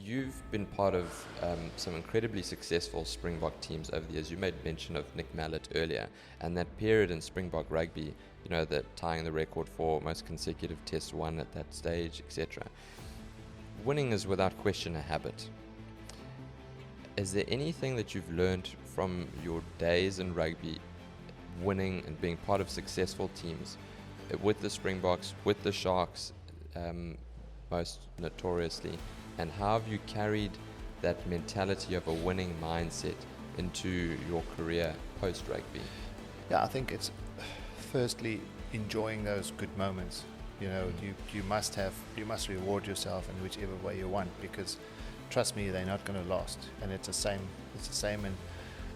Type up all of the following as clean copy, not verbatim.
you've been part of some incredibly successful Springbok teams over the years. You made mention of Nick Mallett earlier, and that period in Springbok rugby, that tying the record for most consecutive tests won at that stage, etc. Winning is without question a habit. Is there anything that you've learned from your days in rugby, winning and being part of successful teams, with the Springboks, with the Sharks, most notoriously, and how have you carried that mentality of a winning mindset into your career post-rugby? Yeah, I think it's firstly enjoying those good moments. You must reward yourself in whichever way you want, because trust me, they're not going to last. And it's the same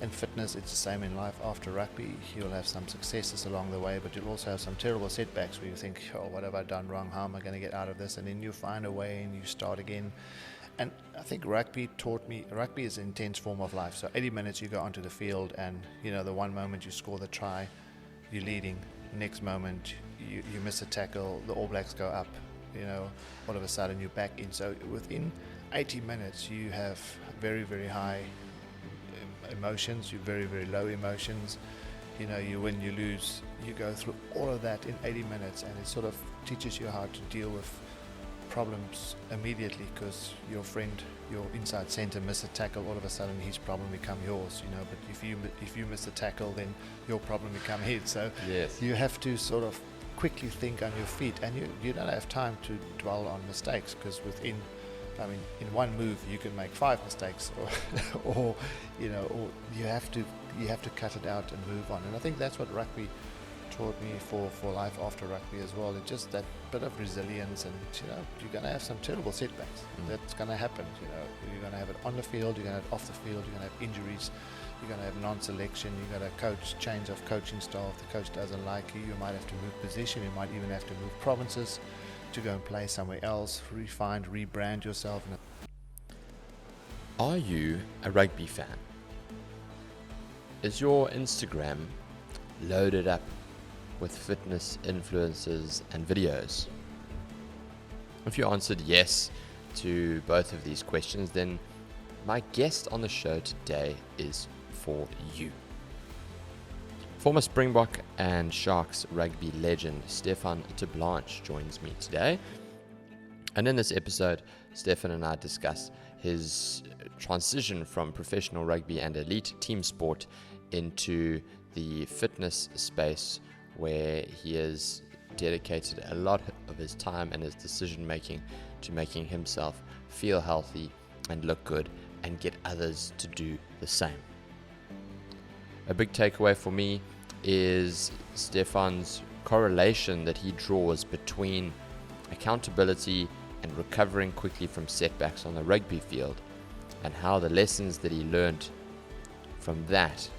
in fitness, it's the same in life. After rugby, you'll have some successes along the way, but you'll also have some terrible setbacks where you think, oh, what have I done wrong? How am I going to get out of this? And then you find a way and you start again. And I think rugby taught me, rugby is an intense form of life. So 80 minutes you go onto the field, and the one moment you score the try, you're leading. Next moment you miss a tackle, the All Blacks go up, all of a sudden you're back in. So within 80 minutes you have very, very high emotions, you very, very low emotions. You win, you lose, you go through all of that in 80 minutes, and it sort of teaches you how to deal with problems immediately, because your friend, your inside center, miss a tackle, all of a sudden his problem become yours, but if you miss a tackle, then your problem become his. So yes, you have to sort of quickly think on your feet, and you don't have time to dwell on mistakes, because in one move you can make 5 mistakes, or you have to cut it out and move on. And I think that's what rugby taught me for life after rugby as well. It's just that bit of resilience, and you're going to have some terrible setbacks. That's going to happen. You're going to have it on the field, you're going to have it off the field, you're going to have injuries, you're going to have non-selection, you're going to change of coaching style. If the coach doesn't like you, you might have to move position, you might even have to move provinces to go and play somewhere else, rebrand yourself. Are you a rugby fan? Is your Instagram loaded up with fitness influencers and videos? If you answered yes to both of these questions, then my guest on the show today is for you. Former Springbok and Sharks rugby legend Stefan Terblanche joins me today. And in this episode, Stefan and I discuss his transition from professional rugby and elite team sport into the fitness space, where he has dedicated a lot of his time and his decision making to making himself feel healthy and look good and get others to do the same. A big takeaway for me is Stefan's correlation that he draws between accountability and recovering quickly from setbacks on the rugby field, and how the lessons that he learned from that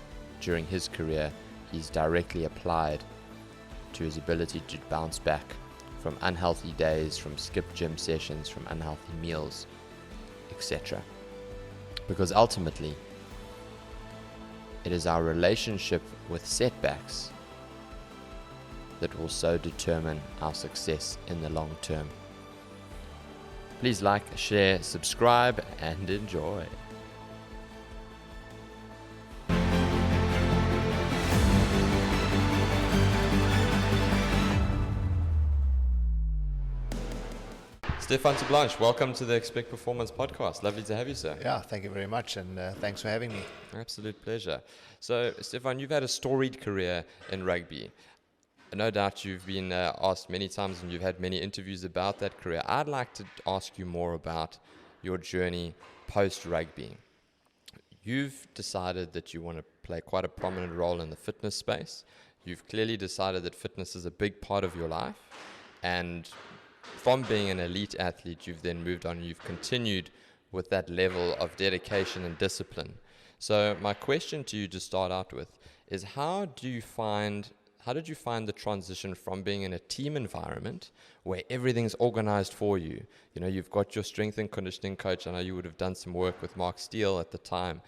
during his career he's directly applied to his ability to bounce back from unhealthy days, from skipped gym sessions, from unhealthy meals, etc. Because ultimately, it is our relationship with setbacks that will so determine our success in the long term. Please like, share, subscribe, and enjoy. Stefan Terblanche, welcome to the Expect Performance podcast. Lovely to have you, sir. Yeah, thank you very much, and thanks for having me. Absolute pleasure. So, Stefan, you've had a storied career in rugby. No doubt you've been asked many times, and you've had many interviews about that career. I'd like to ask you more about your journey post-rugby. You've decided that you want to play quite a prominent role in the fitness space. You've clearly decided that fitness is a big part of your life, and from being an elite athlete, you've then moved on and you've continued with that level of dedication and discipline. So my question to you to start out with is, how did you find the transition from being in a team environment where everything's organized for you? You've got your strength and conditioning coach. I know you would have done some work with Mark Steele at the time.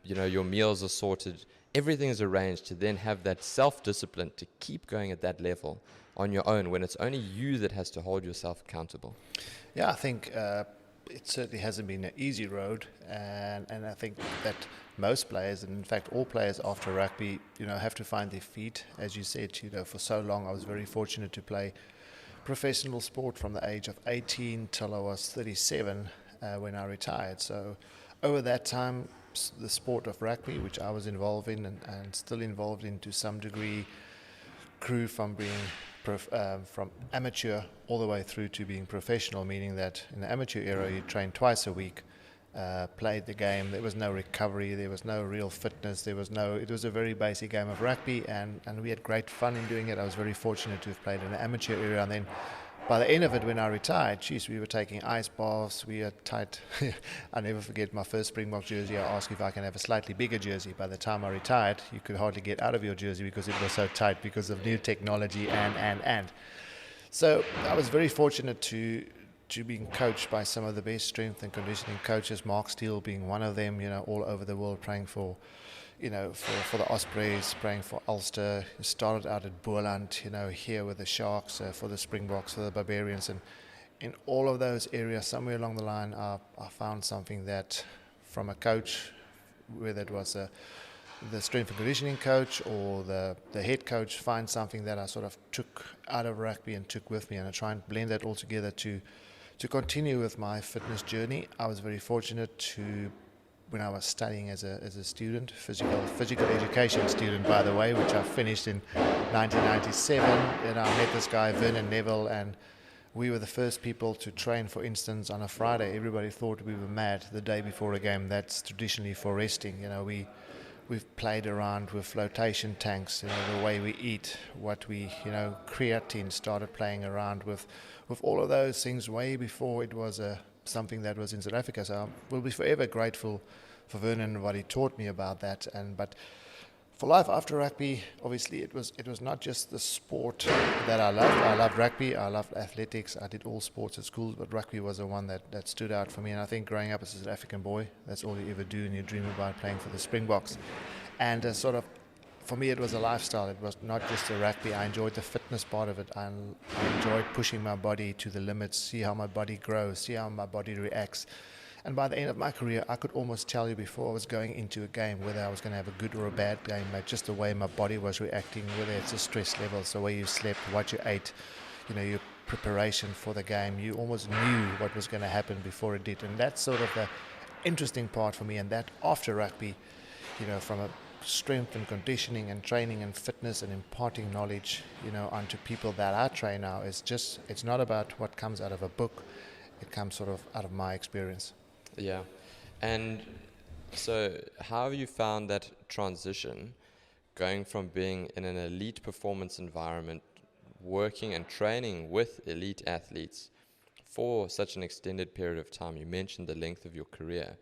Your meals are sorted. Everything is arranged to then have that self-discipline to keep going at that level on your own when it's only you that has to hold yourself accountable. Yeah, I think it certainly hasn't been an easy road, and I think that most players, and in fact all players after rugby, have to find their feet. As you said, for so long I was very fortunate to play professional sport from the age of 18 till I was 37 when I retired. So over that time, the sport of rugby, which I was involved in and still involved in to some degree, grew from being from amateur all the way through to being professional, meaning that in the amateur era you trained twice a week, played the game. There was no recovery, there was no real fitness, it was a very basic game of rugby, and we had great fun in doing it. I was very fortunate to have played in the amateur era, and then by the end of it, when I retired, we were taking ice baths, we were tight. I never forget my first Springbok jersey. I asked if I can have a slightly bigger jersey. By the time I retired, you could hardly get out of your jersey because it was so tight because of new technology and. So I was very fortunate to being coached by some of the best strength and conditioning coaches, Mark Steele being one of them, all over the world playing for the Ospreys, playing for Ulster. Started out at Boerland, here with the Sharks, for the Springboks, for the Barbarians. And in all of those areas, somewhere along the line, I found something that from a coach, whether it was the strength and conditioning coach or the head coach, find something that I sort of took out of rugby and took with me. And I try and blend that all together to continue with my fitness journey. I was very fortunate to, when I was studying as a student, physical education student, by the way, which I finished in 1997, and I met this guy, Vernon Neville, and we were the first people to train, for instance, on a Friday. Everybody thought we were mad the day before a game. That's traditionally for resting. We've played around with flotation tanks, the way we eat, what we, creatine, started playing around with all of those things way before it was something that was in South Africa. So I will be forever grateful for Vernon and what he taught me about that. But for life after rugby, obviously it was not just the sport that I loved. I loved rugby, I loved athletics, I did all sports at school, but rugby was the one that stood out for me. And I think growing up as an African boy, that's all you ever do, and you dream about playing for the Springboks. And for me, it was a lifestyle. It was not just the rugby. I enjoyed the fitness part of it. I enjoyed pushing my body to the limits, see how my body grows, see how my body reacts. And by the end of my career, I could almost tell you before I was going into a game whether I was going to have a good or a bad game, like just the way my body was reacting, whether it's the stress levels, the way you slept, what you ate, your preparation for the game. You almost knew what was going to happen before it did. And that's sort of the interesting part for me. And that after rugby, from a strength and conditioning and training and fitness and imparting knowledge, onto people that I train now, it's not about what comes out of a book. It comes sort of out of my experience. Yeah. And so how have you found that transition going from being in an elite performance environment, working and training with elite athletes for such an extended period of time? You mentioned the length of your career,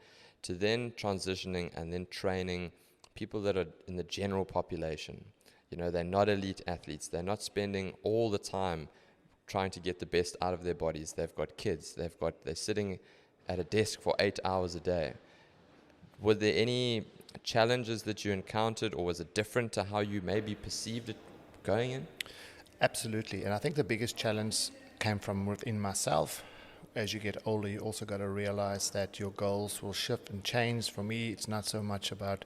to then transitioning and then training people that are in the general population. They're not elite athletes. They're not spending all the time trying to get the best out of their bodies. They've got kids. They're sitting at a desk for 8 hours a day. Were there any challenges that you encountered, or was it different to how you maybe perceived it going in? Absolutely. And I think the biggest challenge came from within myself. As you get older, you also got to realize that your goals will shift and change. For me, it's not so much about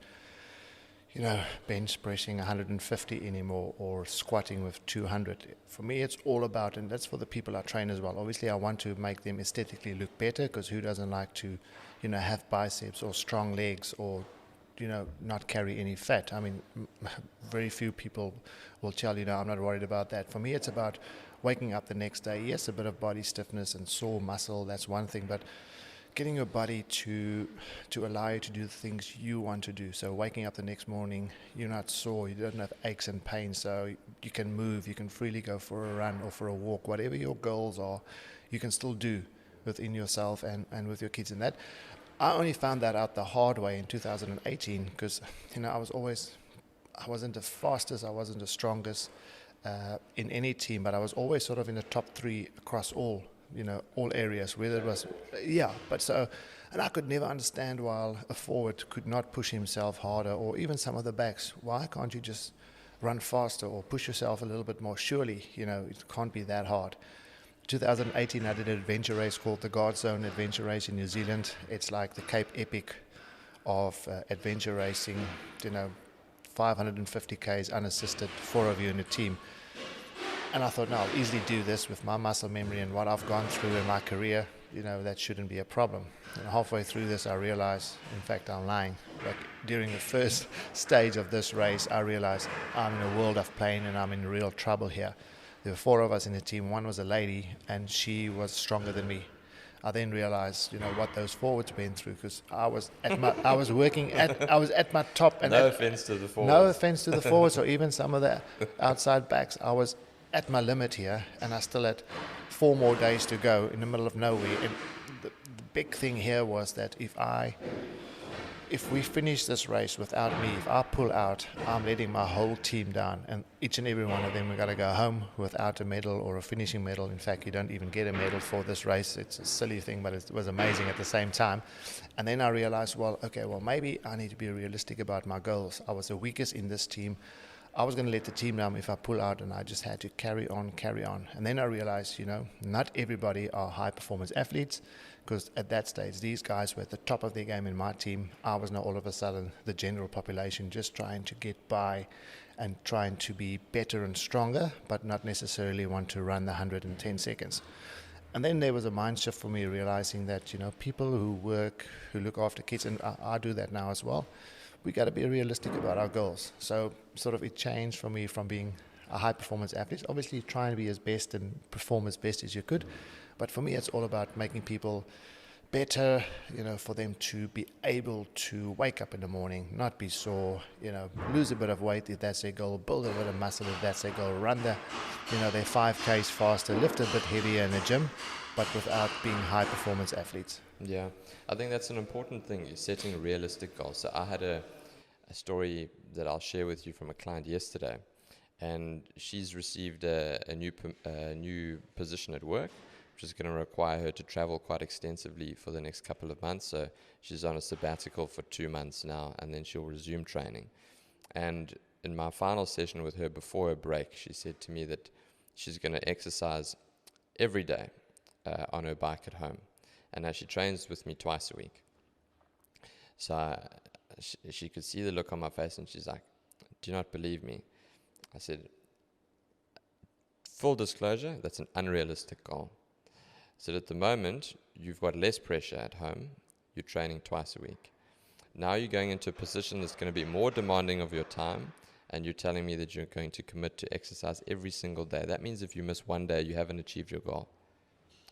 bench pressing 150 anymore or squatting with 200. For me, it's all about, and that's for the people I train as well. Obviously, I want to make them aesthetically look better, because who doesn't like to, have biceps or strong legs or, not carry any fat? I mean, very few people will tell you, I'm not worried about that. For me, it's about waking up the next day. Yes, a bit of body stiffness and sore muscle, that's one thing, but getting your body to allow you to do the things you want to do. So waking up the next morning, you're not sore, you don't have aches and pains, so you can move, you can freely go for a run or for a walk. Whatever your goals are, you can still do within yourself and with your kids. And that, I only found that out the hard way in 2018, because I wasn't the fastest, I wasn't the strongest in any team, but I was always sort of in the top 3 across all areas, whether it was, and I could never understand why a forward could not push himself harder, or even some of the backs. Why can't you just run faster or push yourself a little bit more? Surely, it can't be that hard. 2018, I did an adventure race called the Guard Zone Adventure Race in New Zealand. It's like the Cape Epic of adventure racing, 550 Ks unassisted, 4 of you in a team. And I thought, no, I'll easily do this with my muscle memory and what I've gone through in my career. That shouldn't be a problem. And halfway through this, I realized, in fact, I'm lying. But during the first stage of this race, I realized I'm in a world of pain and I'm in real trouble here. There were 4 of us in the team. One was a lady, and she was stronger than me. I then realized, what those forwards went through, because I was at my top. And no offense to the forwards. No offense to the forwards or even some of the outside backs. I was at my limit here, and I still had 4 more days to go in the middle of nowhere. And the big thing here was that if we finish this race without me, if I pull out, I'm letting my whole team down, and each and every one of them are going to go home without a medal or a finishing medal. In fact, you don't even get a medal for this race. It's a silly thing, but it was amazing at the same time. And then I realized, maybe I need to be realistic about my goals. I was the weakest in this team. I was going to let the team down if I pull out, and I just had to carry on. And then I realized, not everybody are high-performance athletes, because at that stage, these guys were at the top of their game in my team. I was now all of a sudden the general population, just trying to get by and trying to be better and stronger, but not necessarily want to run the 110 seconds. And then there was a mind shift for me, realizing that, people who work, who look after kids, and I do that now as well, we got to be realistic about our goals. So sort of it changed for me from being a high-performance athlete, obviously trying to be as best and perform as best as you could. But for me, it's all about making people better, for them to be able to wake up in the morning, not be sore, lose a bit of weight if that's their goal, build a bit of muscle if that's their goal, run their 5Ks faster, lift a bit heavier in the gym, but without being high-performance athletes. Yeah, I think that's an important thing, is setting realistic goals. So I had a story that I'll share with you from a client yesterday, and she's received a new position at work, which is going to require her to travel quite extensively for the next couple of months. So she's on a sabbatical for 2 months now, and then she'll resume training. And in my final session with her before her break, she said to me that she's going to exercise every day on her bike at home. And now she trains with me twice a week. So she could see the look on my face, and she's like, "Do you not believe me?" I said, "Full disclosure, that's an unrealistic goal." So at the moment, you've got less pressure at home. You're training twice a week. Now you're going into a position that's going to be more demanding of your time, and you're telling me that you're going to commit to exercise every single day. That means if you miss one day, you haven't achieved your goal,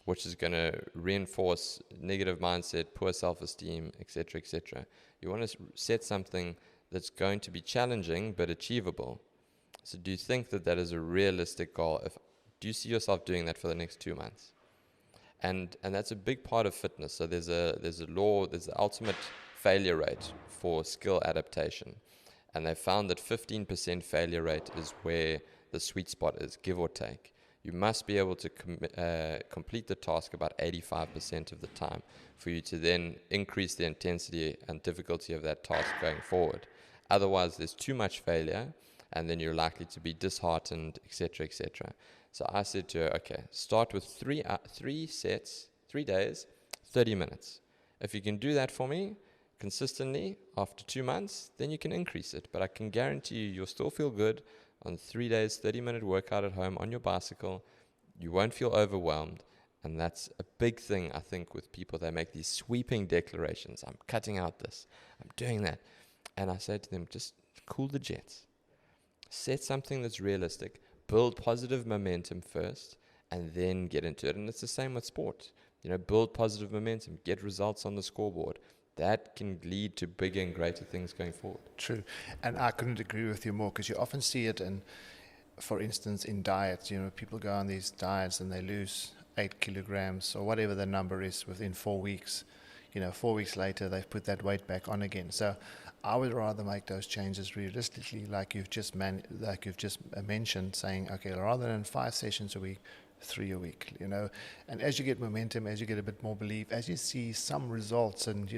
which is going to reinforce negative mindset, poor self-esteem, etc., etc. You want to set something that's going to be challenging but achievable. So do you think that is a realistic goal? Do you see yourself doing that for the next 2 months? And that's a big part of fitness. So there's a law, there's the ultimate failure rate for skill adaptation. And they found that 15% failure rate is where the sweet spot is, give or take. You must be able to complete the task about 85% of the time for you to then increase the intensity and difficulty of that task going forward. Otherwise, there's too much failure, and then you're likely to be disheartened, etc., etc. So I said to her, okay, start with 3 sets, 3 days, 30 minutes. If you can do that for me consistently after 2 months, then you can increase it. But I can guarantee you'll still feel good on 3 days, 30-minute workout at home on your bicycle. You won't feel overwhelmed. And that's a big thing, I think, with people. They make these sweeping declarations. I'm cutting out this. I'm doing that. And I say to them, just cool the jets. Set something that's realistic. Build positive momentum first, and then get into it. And it's the same with sport. Build positive momentum. Get results on the scoreboard. That can lead to bigger and greater things going forward. True. And I couldn't agree with you more, because you often see it for instance, in diets. People go on these diets and they lose 8 kilograms or whatever the number is within 4 weeks. 4 weeks later, they've put that weight back on again. So I would rather make those changes realistically, like you've just mentioned, saying, okay, rather than 5 sessions a week, 3 a week, and as you get momentum, as you get a bit more belief, as you see some results, and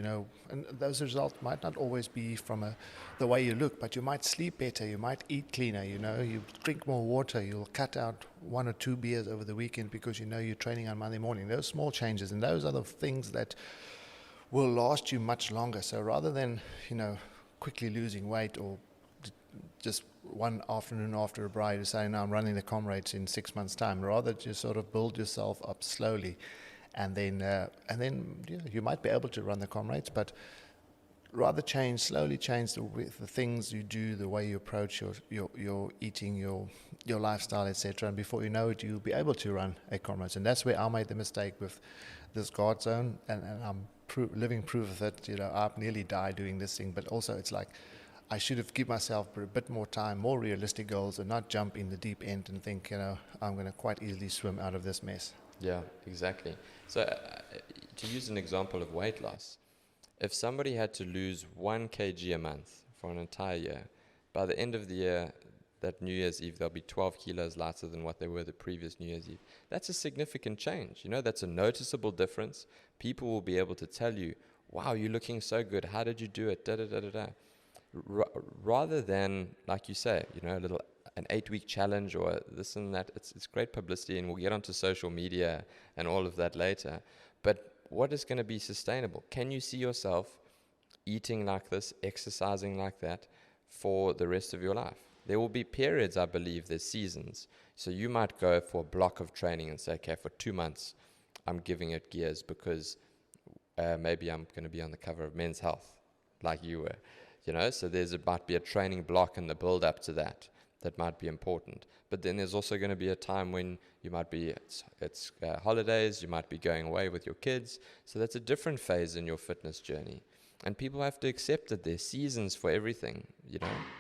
and those results might not always be from the way you look, but you might sleep better, you might eat cleaner, you drink more water, you'll cut out 1 or 2 beers over the weekend because you're training on Monday morning. Those small changes, and those are the things that will last you much longer. So rather than quickly losing weight, or just one afternoon after a braai to say, no, I'm running the comrades in 6 months' time. Rather just sort of build yourself up slowly, and then you might be able to run the comrades, but rather slowly change the things you do, the way you approach your eating, your lifestyle, etc. And before you know it, you'll be able to run a comrades. And that's where I made the mistake with this guard zone, and I'm living proof of it. I've nearly died doing this thing, but also it's like, I should have given myself a bit more time, more realistic goals, and not jump in the deep end and think, I'm going to quite easily swim out of this mess. Yeah, exactly. So to use an example of weight loss, if somebody had to lose 1 kg a month for an entire year, by the end of the year, that New Year's Eve, they'll be 12 kilos lighter than what they were the previous New Year's Eve. That's a significant change. That's a noticeable difference. People will be able to tell you, wow, you're looking so good. How did you do it? Da-da-da-da-da. Rather than, like you say, an 8-week challenge or this and that, it's great publicity, and we'll get onto social media and all of that later. But what is going to be sustainable? Can you see yourself eating like this, exercising like that for the rest of your life? There will be periods, I believe, there's seasons. So you might go for a block of training and say, okay, for 2 months, I'm giving it gears because maybe I'm going to be on the cover of Men's Health, like you were. So might be a training block in the build up to that might be important. But then there's also going to be a time when you might be, it's holidays, you might be going away with your kids. So that's a different phase in your fitness journey. And people have to accept that there's seasons for everything,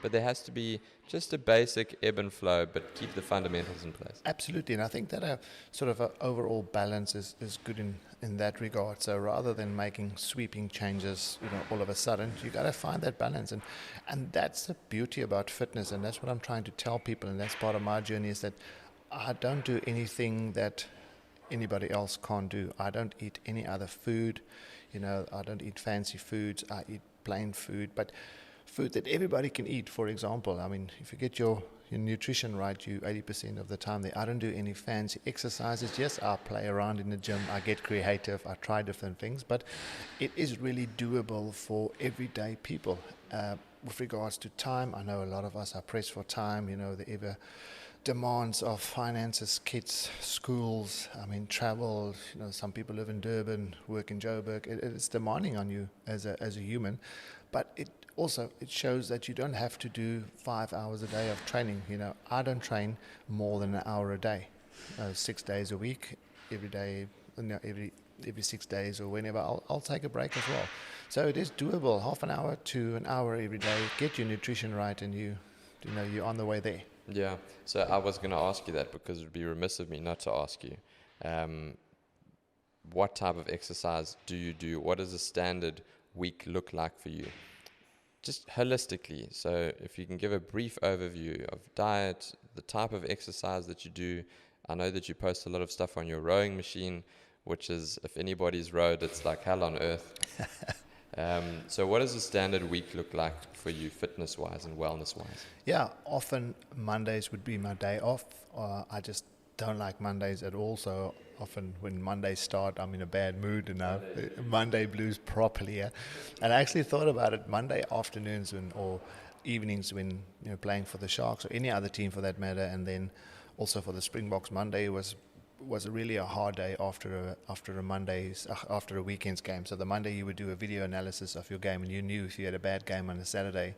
But there has to be just a basic ebb and flow, but keep the fundamentals in place. Absolutely, and I think that a sort of a overall balance is good in that regard. So rather than making sweeping changes, all of a sudden, you got to find that balance, and that's the beauty about fitness, and that's what I'm trying to tell people, and that's part of my journey, is that I don't do anything that anybody else can't do. I don't eat any other food. I don't eat fancy foods. I eat plain food, but food that everybody can eat. For example, I mean, if you get your nutrition right, 80% of the time there. I don't do any fancy exercises. Yes, I play around in the gym. I get creative. I try different things, but it is really doable for everyday people. With regards to time, I know a lot of us are pressed for time. The ever demands of finances, kids, schools, travel. Some people live in Durban, work in Joburg. It's demanding on you as a human, but it shows that you don't have to do 5 hours a day of training. I don't train more than an hour a day, 6 days a week, every day, every 6 days or whenever. I'll take a break as well. So it is doable, half an hour to an hour every day. Get your nutrition right, and you're on the way there. Yeah, so I was going to ask you that because it would be remiss of me not to ask you. What type of exercise do you do? What does a standard week look like for you? Just holistically. So if you can give a brief overview of diet, the type of exercise that you do. I know that you post a lot of stuff on your rowing machine, which is, if anybody's rowed, it's like hell on earth. So what does a standard week look like for you, fitness-wise and wellness-wise? Yeah, often Mondays would be my day off. I just don't like Mondays at all, so often when Mondays start, I'm in a bad mood, and Monday blues properly. Yeah? And I actually thought about it, Monday afternoons or evenings when playing for the Sharks or any other team for that matter, and then also for the Springboks, Monday was really a hard day after a weekend's game. So the Monday you would do a video analysis of your game, and you knew if you had a bad game on a Saturday,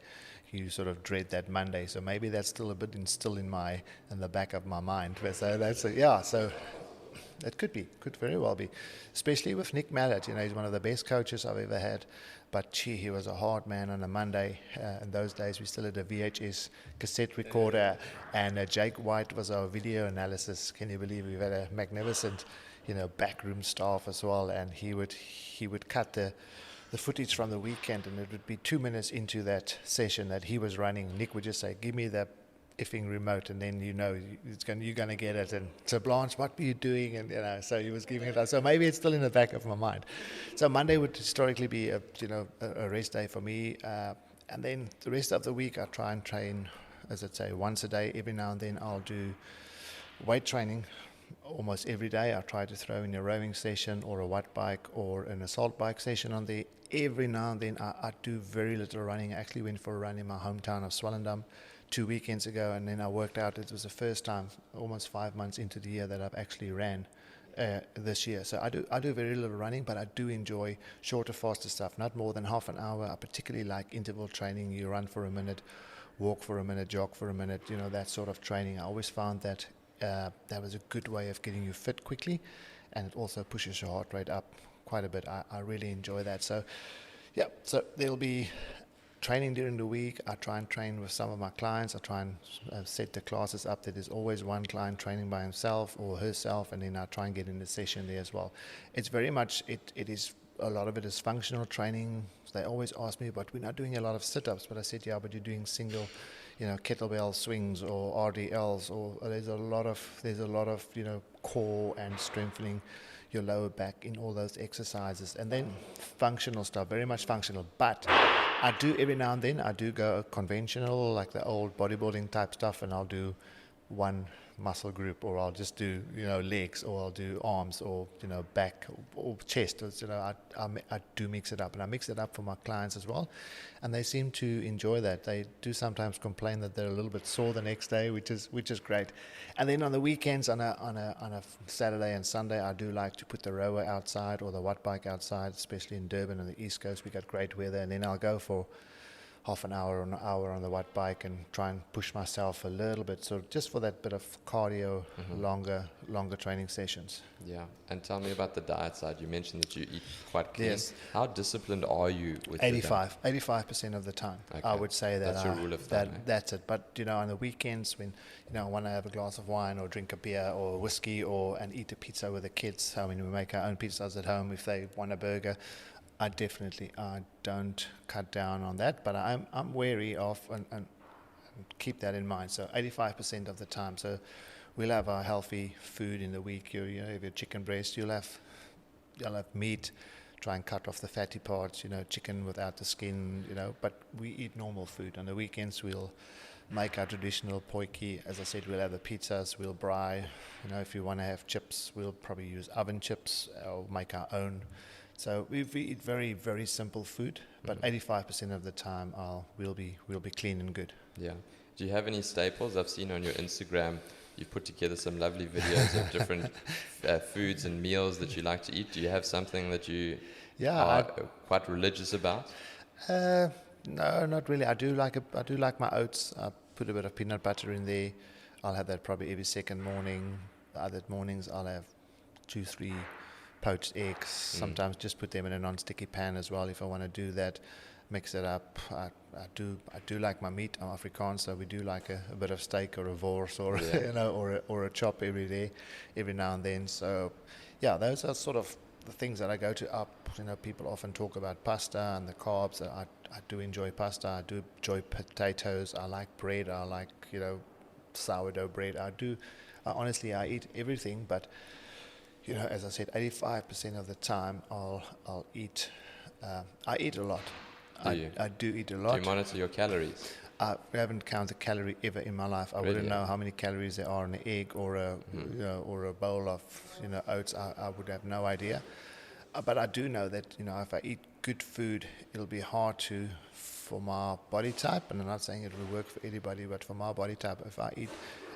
you sort of dread that Monday. So maybe that's still a bit instilled in the back of my mind. So so that could very well be, especially with Nick Mallett. He's one of the best coaches I've ever had. But he was a hard man on a Monday. In those days, we still had a VHS cassette recorder, and Jake White was our video analysis. Can you believe we've had a magnificent, backroom staff as well? And he would cut the footage from the weekend, and it would be 2 minutes into that session that he was running. Nick would just say, "Give me the effing remote, and then you're going to get it. And Terblanche, what were you doing? And so he was giving it. So maybe it's still in the back of my mind. So Monday would historically be a rest day for me, and then the rest of the week I try and train, as I say, once a day. Every now and then I'll do weight training. Almost every day I try to throw in a rowing session or a watt bike or an assault bike session on there. Every now and then I do very little running. I actually went for a run in my hometown of Swellendam 2 weekends ago, and then I worked out. It was the first time, almost 5 months into the year, that I've actually ran this year. So I do very little running, but I do enjoy shorter, faster stuff, not more than half an hour. I particularly like interval training. You run for a minute, walk for a minute, jog for a minute, that sort of training. I always found that that was a good way of getting you fit quickly, and it also pushes your heart rate up quite a bit. I really enjoy that. So there'll be training during the week. I try and train with some of my clients. I try and set the classes up that there's always one client training by himself or herself, and then I try and get in the session there as well. It's very much, it is, a lot of it is functional training. They always ask me, but we're not doing a lot of sit-ups. But I said, yeah, but you're doing single, kettlebell swings or RDLs, or there's a lot of core and strengthening your lower back in all those exercises. And then functional stuff, very much functional. But I do every now and then, I do go conventional, like the old bodybuilding type stuff, and I'll do one muscle group, or I'll just do legs, or I'll do arms, or back or chest. I do mix it up, and I mix it up for my clients as well, and they seem to enjoy that. They do sometimes complain that they're a little bit sore the next day, which is great. And then on the weekends, on a Saturday and Sunday, I do like to put the rower outside or the watt bike outside, especially in Durban on the East Coast. We got great weather, and then I'll go for half an hour or an hour on the watt bike and try and push myself a little bit, so just for that bit of cardio, longer training sessions. Yeah, and tell me about the diet side. You mentioned that you eat quite clean. Yes. How disciplined are you with 85% of the time? Okay. I would say that. That's your rule of thumb. That's it. But on the weekends, when I want to have a glass of wine or drink a beer or whiskey and eat a pizza with the kids. I mean, we make our own pizzas at home. If they want a burger, I don't cut down on that, but I'm wary of and keep that in mind. So 85% of the time. So we'll have our healthy food in the week. If you have chicken breast, you'll have meat. Try and cut off the fatty parts. Chicken without the skin. But we eat normal food. On the weekends, we'll make our traditional potjie. As I said, we'll have the pizzas. We'll braai. If you want to have chips, we'll probably use oven chips or make our own. So we eat very, very simple food, but 85% of the time we'll be clean and good. Yeah. Do you have any staples? I've seen on your Instagram you've put together some lovely videos of different foods and meals that you like to eat. Do you have something that you are quite religious about? No, not really. I do like my oats. I put a bit of peanut butter in there. I'll have that probably every second morning. Other mornings I'll have 2-3 poached eggs. Sometimes just put them in a non-sticky pan as well if I want to do that. Mix it up. I do like my meat. I'm Afrikaans, so we do like a bit of steak or a wors or or a chop every now and then. So those are sort of the things that I go to up. People often talk about pasta and the carbs. I do enjoy pasta. I do enjoy potatoes. I like bread. I like sourdough bread. Honestly I eat everything, but as I said, 85% of the time I'll eat. I eat a lot. I do eat a lot. Do you monitor your calories? I haven't counted calorie ever in my life. I wouldn't know how many calories there are in an egg or a bowl of oats. I would have no idea. But I do know that if I eat good food, it'll be hard for my body type. And I'm not saying it will work for anybody, but for my body type, if I eat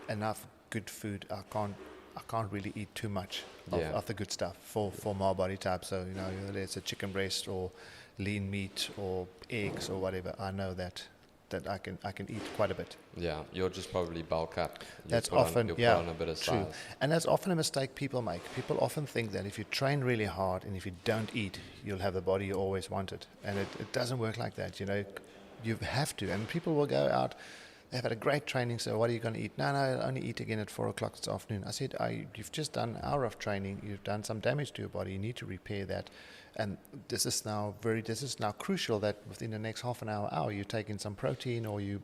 enough good food, I can't really eat too much of the good stuff for my body type. So whether it's a chicken breast or lean meat or eggs or whatever, I know that I can eat quite a bit. Yeah, you'll just probably bulk up. That's often put on a bit of true, size. and that's often a mistake people make. People often think that if you train really hard and if you don't eat, you'll have the body you always wanted, and it doesn't work like that. You have to, and people will go out. They've had a great training, so what are you going to eat? No, I'll only eat again at 4 o'clock this afternoon. I said, you've just done an hour of training. You've done some damage to your body. You need to repair that. And this is now crucial that within the next half an hour, you take in some protein, or you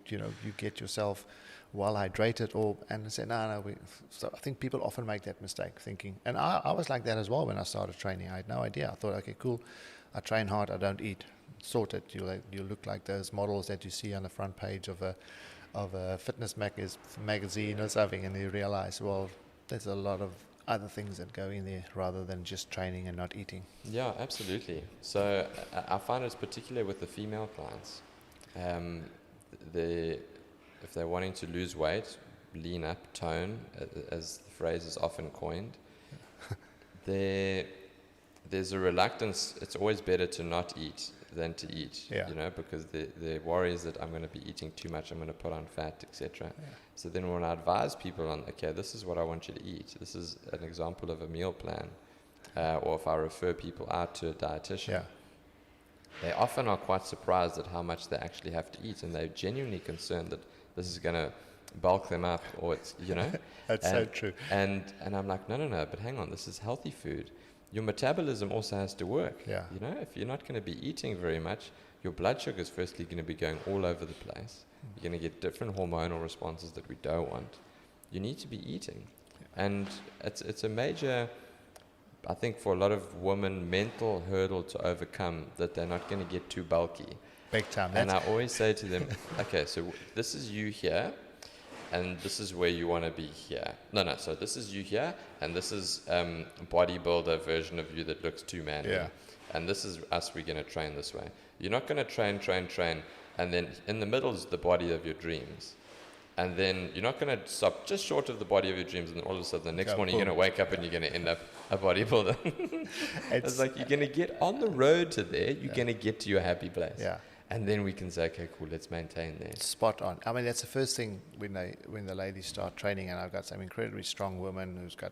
get yourself well hydrated, and I said, no. So I think people often make that mistake thinking, and I was like that as well when I started training. I had no idea. I thought, okay, cool, I train hard, I don't eat, sorted. You look like those models that you see on the front page of a fitness magazine or something, and you realize, well, there's a lot of other things that go in there rather than just training and not eating. Yeah, absolutely. So I find it's particular with the female clients. If they're wanting to lose weight, lean up, tone, as the phrase is often coined, there's a reluctance. It's always better to not eat than to eat, because the worry is that I'm going to be eating too much, I'm going to put on fat, etc. Yeah. So then when I advise people on, okay, this is what I want you to eat, this is an example of a meal plan, or if I refer people out to a dietitian, they often are quite surprised at how much they actually have to eat, and they're genuinely concerned that this is going to bulk them up, or it's, That's so true. And I'm like, no, but hang on, this is healthy food. Your metabolism also has to work. Yeah. If you're not going to be eating very much, your blood sugar is firstly going to be going all over the place. You're going to get different hormonal responses that we don't want. You need to be eating. Yeah. And it's a major, I think, for a lot of women, mental hurdle to overcome, that they're not going to get too bulky. Big time. And I always say to them, okay, so this is you here, and this is where you want to be here. No, so this is you here, and this is a bodybuilder version of you that looks too manly. Yeah. And this is us, we're going to train this way. You're not going to train, and then in the middle is the body of your dreams. And then you're not going to stop just short of the body of your dreams, and then all of a sudden the next morning you're going to wake up and you're going to end up a bodybuilder. It's like you're going to get on the road to there, you're going to get to your happy place. Yeah. And then we can say, okay, cool, let's maintain there. Spot on. I mean, that's the first thing when the ladies start training, and I've got some incredibly strong women who's got,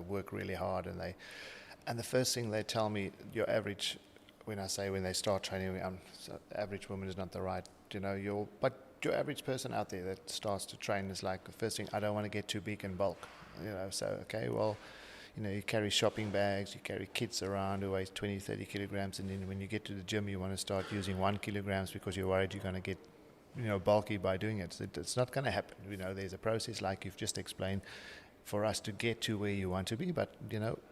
work really hard, and the first thing they tell me, your average, when they start training, so average woman is not the right, but your average person out there that starts to train is like, the first thing, I don't want to get too big and bulk, so, okay, well, you carry shopping bags, you carry kids around who weigh 20, 30 kilograms, and then when you get to the gym, you want to start using 1 kilograms because you're worried you're going to get, bulky by doing it. So it's not going to happen. There's a process like you've just explained for us to get to where you want to be. But,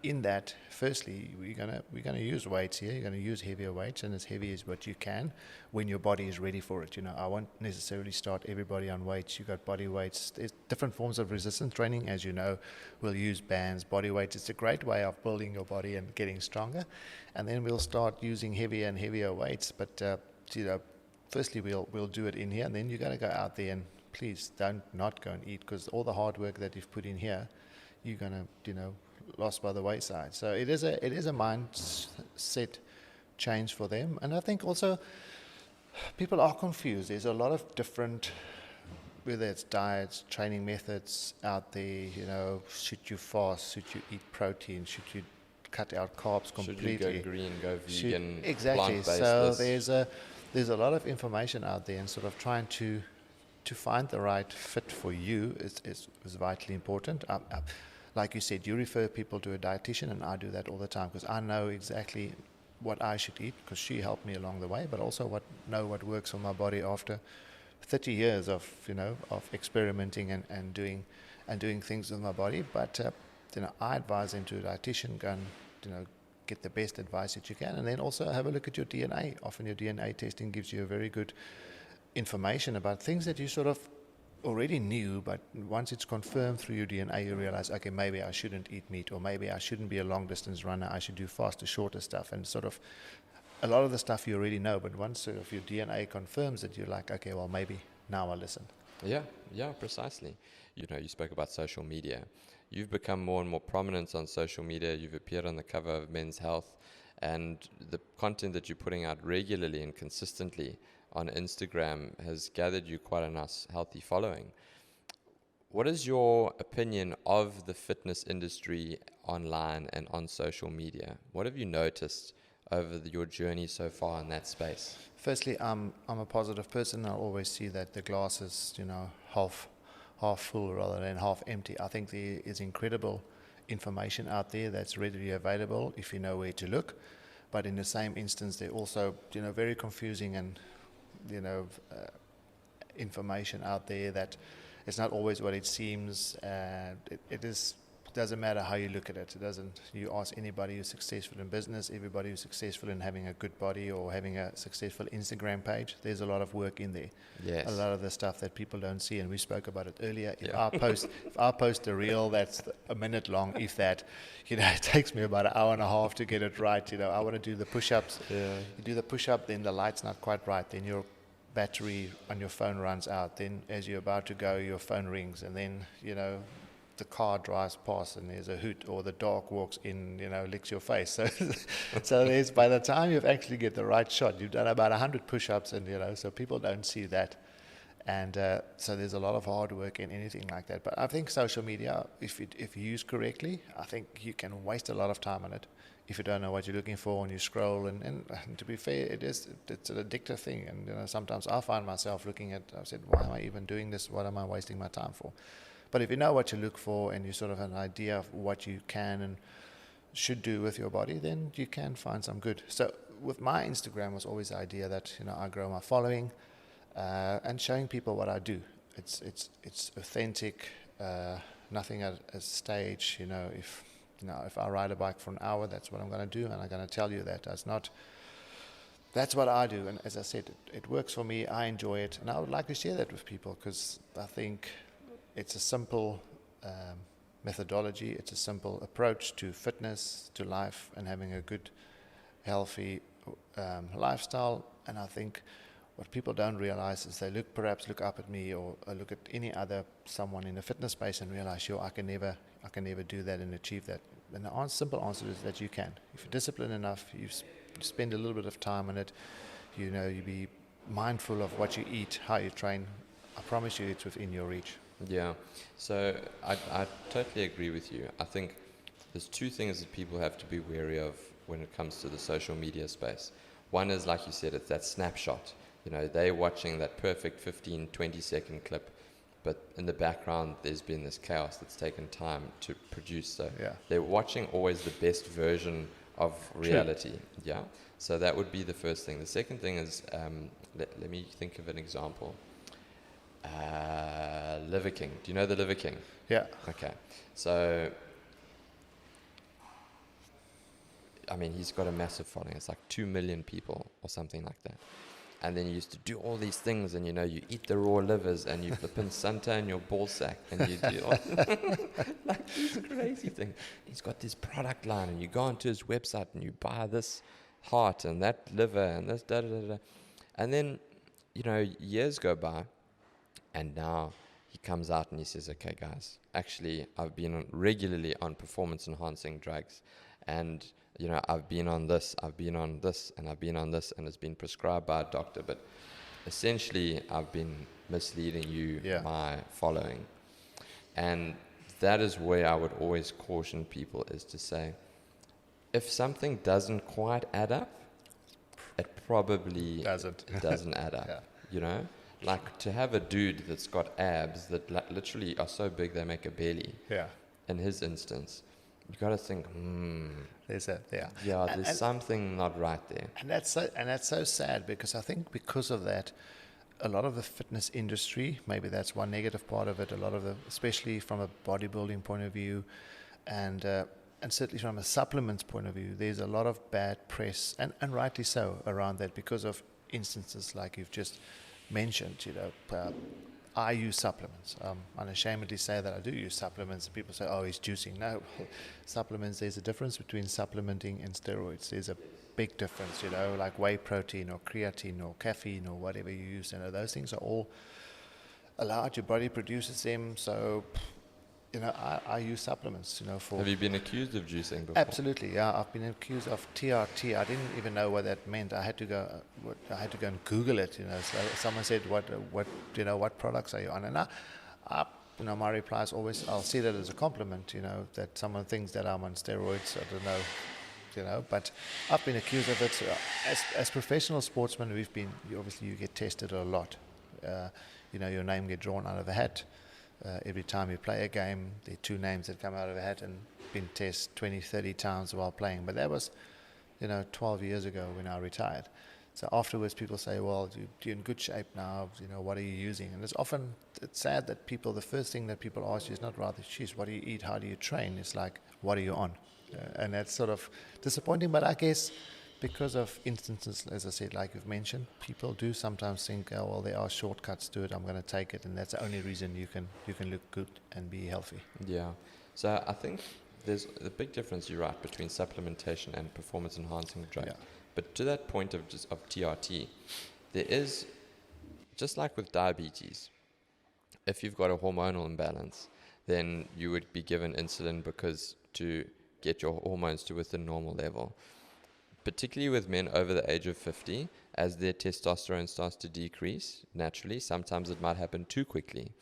in that, firstly, we're going to use weights here. You're going to use heavier weights, and as heavy as what you can when your body is ready for it. I won't necessarily start everybody on weights. You've got body weights. There's different forms of resistance training, as you know. We'll use bands, body weights. It's a great way of building your body and getting stronger. And then we'll start using heavier and heavier weights. But, firstly, we'll do it in here, and then you got to go out there and please don't not go and eat, because all the hard work that you've put in here, you're going to, lost by the wayside. So it is a mindset change for them. And I think also people are confused. There's a lot of different, whether it's diets, training methods out there, should you fast, should you eat protein, should you cut out carbs completely? Should you go green, go vegan, exactly. plant-based? So there's a lot of information out there, and sort of trying to find the right fit for you is vitally important. Like you said, you refer people to a dietitian, and I do that all the time because I know exactly what I should eat, because she helped me along the way, but also know what works for my body after 30 years of experimenting and doing things with my body. But I advise them to a dietitian, go and get the best advice that you can, and then also have a look at your DNA. Often your DNA testing gives you a very good information about things that you sort of already knew, but once it's confirmed through your DNA, you realize, okay, maybe I shouldn't eat meat, or maybe I shouldn't be a long distance runner, I should do faster, shorter stuff. And sort of a lot of the stuff you already know, but once sort of your DNA confirms it, you're like, okay, well, maybe now I'll listen. Yeah, precisely. You spoke about social media. You've become more and more prominent on social media. You've appeared on the cover of Men's Health, and the content that you're putting out regularly and consistently on Instagram has gathered you quite a nice, healthy following. What is your opinion of the fitness industry online and on social media? What have you noticed over your journey so far in that space? Firstly, I'm a positive person. I always see that the glass is, half full rather than half empty. I think there is incredible information out there that's readily available if you know where to look. But in the same instance, they're also, very confusing and information out there that it's not always what it seems. It is. Doesn't matter how you look at it. It doesn't. You ask anybody who's successful in business, everybody who's successful in having a good body or having a successful Instagram page. There's a lot of work in there. Yes. A lot of the stuff that people don't see, and we spoke about it earlier. If Yeah. I post a reel that's a minute long, if that, it takes me about an hour and a half to get it right. I want to do the push-ups. Yeah. You do the push-up, then the light's not quite right. Then your battery on your phone runs out. Then as you're about to go, your phone rings, and then the car drives past and there's a hoot, or the dog walks in, licks your face. So there's, by the time you've actually get the right shot, you've done about 100 push-ups, and so people don't see that. And so there's a lot of hard work in anything like that. But I think social media, if used correctly, I think you can waste a lot of time on it if you don't know what you're looking for, and you scroll. And to be fair, it's an addictive thing. And sometimes I find myself looking at, I said, why am I even doing this? What am I wasting my time for? But if you know what you look for, and you sort of have an idea of what you can and should do with your body, then you can find some good. So with my Instagram was always the idea that I grow my following and showing people what I do. It's authentic, nothing at a stage. If I ride a bike for an hour, that's what I'm going to do, and I'm going to tell you that. That's what I do, and as I said, it works for me. I enjoy it, and I would like to share that with people, because I think it's a simple methodology. It's a simple approach to fitness, to life, and having a good, healthy lifestyle. And I think what people don't realize is they perhaps look up at me, or look at any other someone in the fitness space, and realize, I can never do that and achieve that. And the simple answer is that you can. If you're disciplined enough, you spend a little bit of time on it. You be mindful of what you eat, how you train. I promise you, it's within your reach. Yeah, so I totally agree with you. I think there's two things that people have to be wary of when it comes to the social media space. One is, like you said, it's that snapshot. They're watching that perfect 15, 20-second clip, but in the background there's been this chaos that's taken time to produce. So they're watching always the best version of reality. True. Yeah, so that would be the first thing. The second thing is, let me think of an example. Liver King. Do you know the Liver King? Yeah. Okay. So, he's got a massive following. It's like 2 million people or something like that. And then you used to do all these things, and you eat the raw livers, and you flip in suntan your ball sack, and you do like these crazy things. He's got this product line, and you go onto his website and you buy this heart and that liver and this da da da da. And then, years go by. And now he comes out and he says, okay, guys, actually, I've been regularly on performance-enhancing drugs. And, I've been on this, and I've been on this, and it's been prescribed by a doctor. But essentially, I've been misleading you, my following. And that is where I would always caution people, is to say, if something doesn't quite add up, it probably doesn't add up, Like, to have a dude that's got abs that literally are so big they make a belly. Yeah. In his instance, you got to think, there's that. Yeah. Yeah, there's something not right there. And that's so sad, because I think because of that, a lot of the fitness industry, maybe that's one negative part of it. A lot of especially from a bodybuilding point of view, and certainly from a supplements point of view, there's a lot of bad press, and rightly so, around that, because of instances like you've just mentioned. I use supplements. Unashamedly say that I do use supplements. People say, he's juicing. No, supplements, there's a difference between supplementing and steroids. There's a big difference, like whey protein or creatine or caffeine or whatever you use. Those things are all allowed. Your body produces them. So, I use supplements, for... Have you been accused of juicing before? Absolutely, yeah. I've been accused of TRT. I didn't even know what that meant. I had to go and Google it, So someone said, what products are you on? And my reply is always, I'll see that as a compliment, that someone thinks that I'm on steroids. I don't know, but I've been accused of it. So as professional sportsmen, obviously you get tested a lot. Your name get drawn out of a hat. Every time you play a game, there are 2 names that come out of a hat, and been tested 20, 30 times while playing. But that was, 12 years ago when I retired. So afterwards, people say, "Well, you're in good shape now. You know, what are you using?" And it's sad that the first thing that people ask you is not rather, "Geez, what do you eat? How do you train?" It's like, "What are you on?" And that's sort of disappointing. But I guess because of instances, as I said, like you've mentioned, people do sometimes think, "Oh, well, there are shortcuts to it. I'm going to take it," and that's the only reason you can look good and be healthy. Yeah. So I think there's a big difference, you're right, between supplementation and performance enhancing drugs. Yeah. But to that point of TRT, there is, just like with diabetes, if you've got a hormonal imbalance, then you would be given insulin because to get your hormones to within normal level. Particularly with men over the age of 50, as their testosterone starts to decrease naturally, sometimes it might happen too quickly,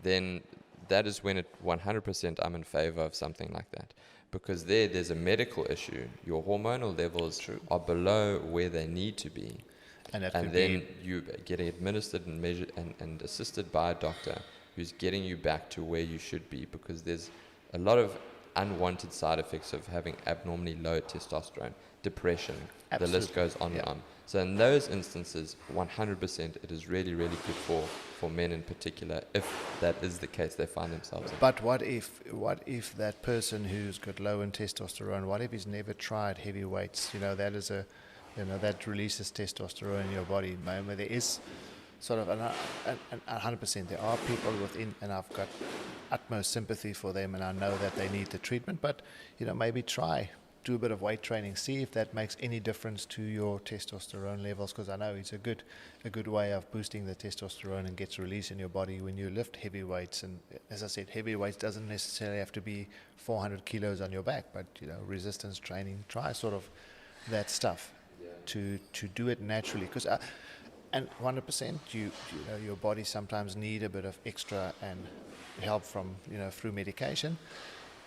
then that is when 100% I'm in favor of something like that. Because there's a medical issue. Your hormonal levels are below where they need to be. And then you get administered and measured and assisted by a doctor who's getting you back to where you should be, because there's a lot of unwanted side effects of having abnormally low testosterone, depression, Absolutely. the list goes on and on. So in those instances, 100% it is really, really good for men in particular, if that is the case they find themselves in. But what if that person who's got low in testosterone, what if he's never tried heavy weights? That releases testosterone in your body. There is sort of 100%. There are people within, and I've got utmost sympathy for them, and I know that they need the treatment. But maybe do a bit of weight training, see if that makes any difference to your testosterone levels, because I know it's a good way of boosting the testosterone and gets released in your body when you lift heavy weights. And as I said, heavy weights doesn't necessarily have to be 400 kilos on your back, but resistance training, try sort of that stuff to do it naturally, because and 100% your body sometimes need a bit of extra and help from through medication.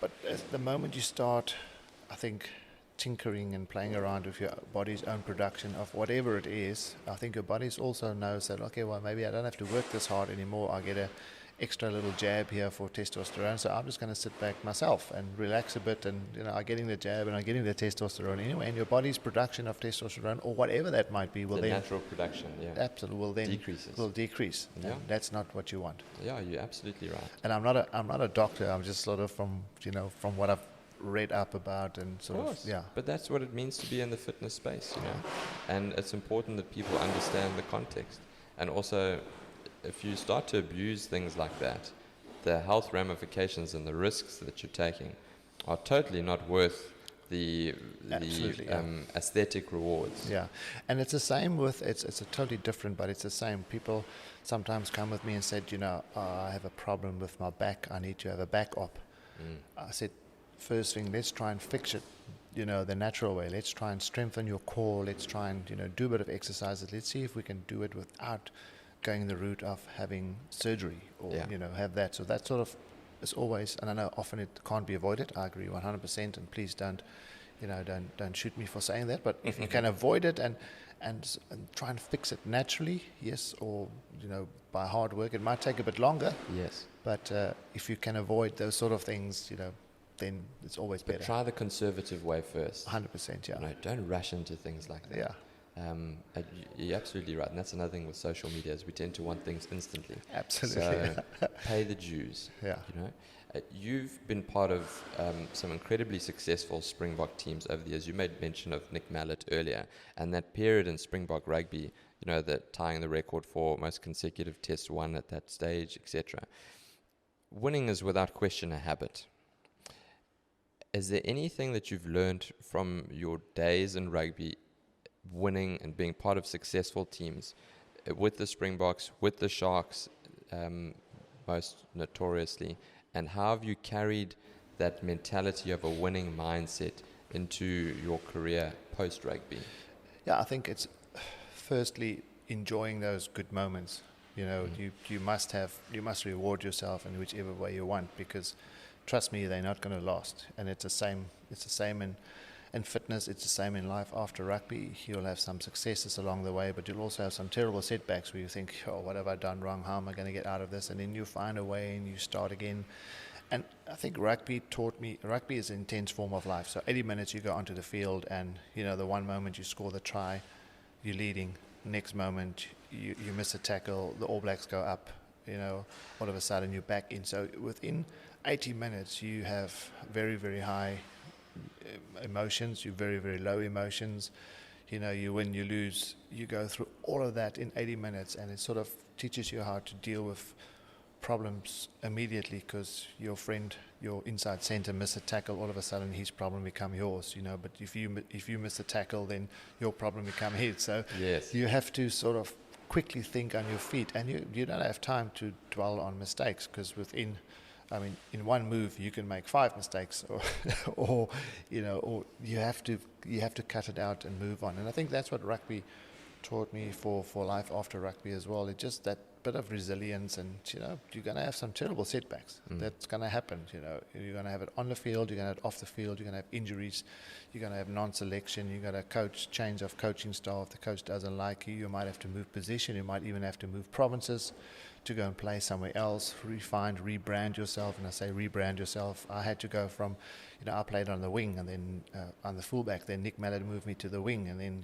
But at the moment you start, I think, tinkering and playing around with your body's own production of whatever it is, I think your body also knows that, okay, well, maybe I don't have to work this hard anymore. I get a extra little jab here for testosterone, so I'm just going to sit back myself and relax a bit, and I'm getting the jab and I'm getting the testosterone anyway, and your body's production of testosterone, or whatever that might be, will the natural production, absolutely will decrease. Yeah. And that's not what you want. Yeah, you're absolutely right. And I'm not a doctor. I'm just sort of from what I've read up about and sort of, yeah. But that's what it means to be in the fitness space, and it's important that people understand the context. And also, if you start to abuse things like that, the health ramifications and the risks that you're taking are totally not worth the aesthetic rewards. Yeah, and it's the same with, it's a totally different, but it's the same. People sometimes come with me and said, I have a problem with my back, I need to have a back op. I said, first thing, let's try and fix it, the natural way. Let's try and strengthen your core. Let's try and, do a bit of exercises. Let's see if we can do it without going the route of having surgery or, have that. So that sort of is always, and I know often it can't be avoided. I agree 100%, and please don't shoot me for saying that. But if you can avoid it and try and fix it naturally, yes, or, by hard work, it might take a bit longer. Yes. But if you can avoid those sort of things, then it's always better. But try the conservative way first. 100%, yeah. Don't rush into things like that. Yeah. You're absolutely right, and that's another thing with social media, is we tend to want things instantly. Absolutely. So pay the dues. Yeah. You've been part of some incredibly successful Springbok teams over the years. You made mention of Nick Mallett earlier, and that period in Springbok rugby, that tying the record for most consecutive tests won at that stage, etc. Winning is without question a habit. Is there anything that you've learned from your days in rugby, winning and being part of successful teams, with the Springboks, with the Sharks, most notoriously, and how have you carried that mentality of a winning mindset into your career post-rugby? Yeah, I think it's firstly enjoying those good moments. You must reward yourself in whichever way you want, because trust me, they're not going to last. And it's the same in fitness, it's the same in life. After rugby, you'll have some successes along the way, but you'll also have some terrible setbacks where you think, what have I done wrong? How am I going to get out of this? And then you find a way and you start again. And I think rugby taught me, rugby is an intense form of life. So 80 minutes you go onto the field, and the one moment you score the try, you're leading. Next moment, you miss a tackle, the All Blacks go up, all of a sudden you're back in. So within 80 minutes, you have very, very high emotions, you very, very low emotions. You win, you lose, you go through all of that in 80 minutes, and it sort of teaches you how to deal with problems immediately, because your friend, your inside center, miss a tackle, all of a sudden his problem become yours, but if you miss a tackle, then your problem become his. So Yes. you have to sort of quickly think on your feet, and you don't have time to dwell on mistakes, because in one move you can make 5 mistakes, or you have to cut it out and move on. And I think that's what rugby taught me for life after rugby as well. It's just that bit of resilience, and you're going to have some terrible setbacks. That's going to happen. You're going to have it on the field, you're going to have it off the field, you're going to have injuries, you're going to have non-selection, you're going to change of coaching style. If the coach doesn't like you, you might have to move position, you might even have to move provinces to go and play somewhere else, rebrand yourself. And I say rebrand yourself. I had to go from, I played on the wing, and then on the fullback, then Nick Mallard moved me to the wing, and then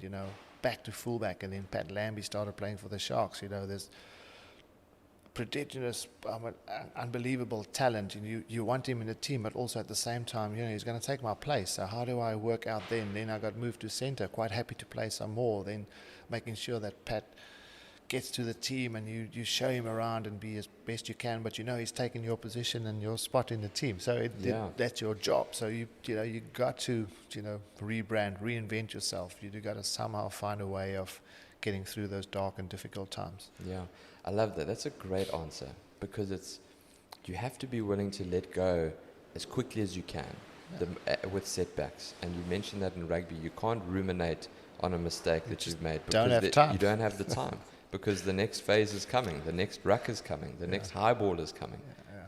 back to fullback, and then Pat Lambie started playing for the Sharks. There's prodigious, unbelievable talent, and you want him in the team, but also at the same time, he's going to take my place. So how do I work out then? Then I got moved to centre, quite happy to play some more, then making sure that Pat gets to the team, and you show him around and be as best you can, but he's taking your position and your spot in the team. So that's your job. So you got to rebrand, reinvent yourself. You got to somehow find a way of getting through those dark and difficult times. Yeah, I love that. That's a great answer, because you have to be willing to let go as quickly as you can with setbacks. And you mentioned that in rugby, you can't ruminate on a mistake that you've made, because time. You don't have the time. Because the next phase is coming, the next ruck is coming, the next high ball is coming,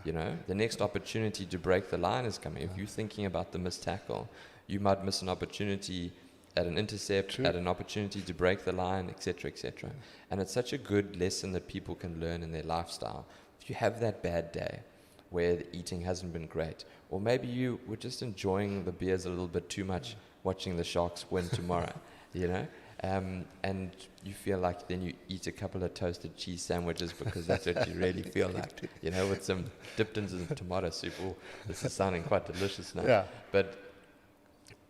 the next opportunity to break the line is coming. If you're thinking about the missed tackle, you might miss an opportunity at an intercept, at an opportunity to break the line, etc., etc. And it's such a good lesson that people can learn in their lifestyle. If you have that bad day where the eating hasn't been great, or maybe you were just enjoying the beers a little bit too much, watching the Sharks win tomorrow, and you feel like then you eat a couple of toasted cheese sandwiches because that's what you really feel like, with some dipped into some tomato soup. Oh, this is sounding quite delicious now. Yeah. But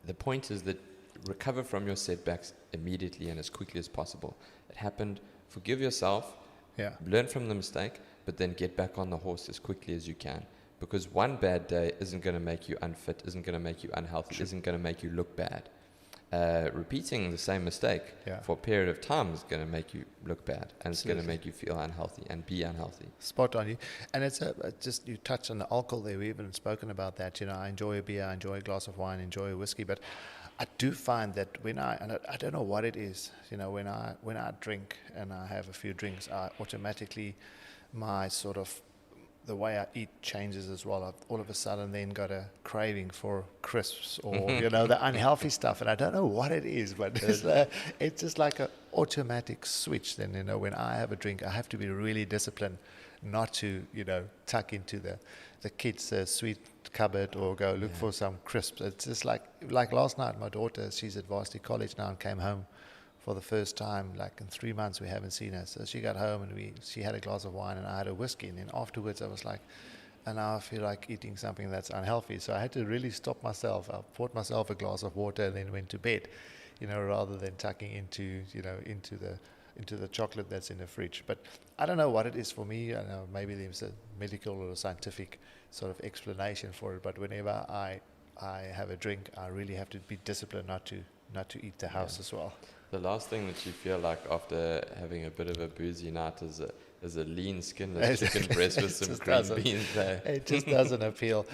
the point is that recover from your setbacks immediately and as quickly as possible. It happened. Forgive yourself. Yeah. Learn from the mistake, but then get back on the horse as quickly as you can. Because one bad day isn't going to make you unfit, isn't going to make you unhealthy, isn't going to make you look bad. Repeating the same mistake for a period of time is going to make you look bad, and it's going to make you feel unhealthy and be unhealthy. Spot on. You. And it's just, you touched on the alcohol there. We haven't spoken about that. I enjoy a beer, I enjoy a glass of wine, enjoy a whiskey, but I do find that I don't know what it is, when I drink and I have a few drinks, I automatically, my sort of, the way I eat changes as well. I've all of a sudden then got a craving for crisps or, the unhealthy stuff. And I don't know what it is, but it's just like an automatic switch. Then, when I have a drink, I have to be really disciplined not to, tuck into the kids' sweet cupboard or go look for some crisps. It's just like last night, my daughter, she's at Varsity College now and came home for the first time, like in 3 months we haven't seen her. So she got home and she had a glass of wine and I had a whiskey. And then afterwards I was like, and now I feel like eating something that's unhealthy. So I had to really stop myself. I poured myself a glass of water and then went to bed, rather than tucking into the chocolate that's in the fridge. But I don't know what it is for me. I know maybe there's a medical or a scientific sort of explanation for it. But whenever I have a drink, I really have to be disciplined not to eat the house as well. The last thing that you feel like after having a bit of a boozy night is a lean skinless chicken breast with some green beans there. It just doesn't appeal.